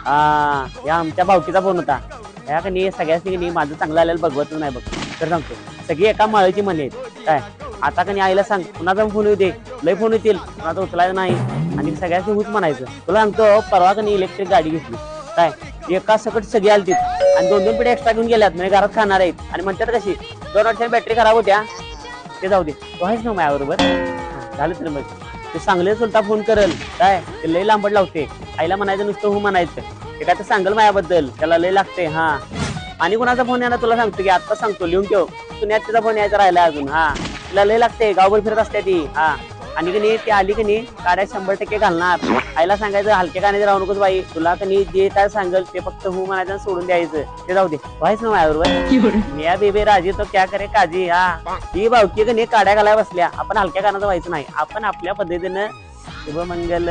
या आमच्या भावकीचा फोन होता. या का नाही सगळ्यांनी माझं चांगलं आलेलं बघवतच नाही बघ. तर सांगतो सगळी एका माळ्याची म्हणे आहेत काय. आता का नाही आईला सांग कुणाचा फोन येऊ दे, लय फोन येतील कुणाचा उचलायचं नाही आणि सगळ्यांनी हुच म्हणायचं. तुला सांगतो परवा का नाही इलेक्ट्रिक गाडी घेतली काय, एका सकट सगळी आलती आणि 2-2 पिढ्या एक्स्ट्रा घेऊन गेल्यात म्हणजे घरात खाणार आहेत. आणि म्हणतात कशी 2 वर्षांनी बॅटरी खराब होत्या ते जाऊ दे. तो आहेस ना माझ्याबरोबर झालं तर मग ते सांगले चुलता फोन करेल काय, ते लय लांबड लावते. आईला म्हणायचं नुसतं हो म्हणायचं, ते काय तर सांगल माझ्याबद्दल त्याला लय लागते. हा आणि कुणाचा फोन येणार तुला सांगतो की आता सांगतो लिहून ठेव. पुण्यात तिचा फोन यायचा राहिला अजून. तिला लय लागते गावभर फिरत असते ती. आणि की नाही ती आली की नाही गाड्या 100% घालणार. आईला सांगायचं हलक्या गाण्याचे राहू नकोस बाई, तुला की नाही जे काय सांगल ते फक्त हो म्हणायचं सोडून द्यायचं. ते जाऊ दे व्हायच ना माझ्याबरोबर. मिया बेबे राजी तो क्या करे काजी. ही भावकी की नाही काड्या घालाय बसल्या, आपण हलक्या गाण्याचं व्हायचं नाही. आपण आपल्या पद्धतीनं शुभमंगल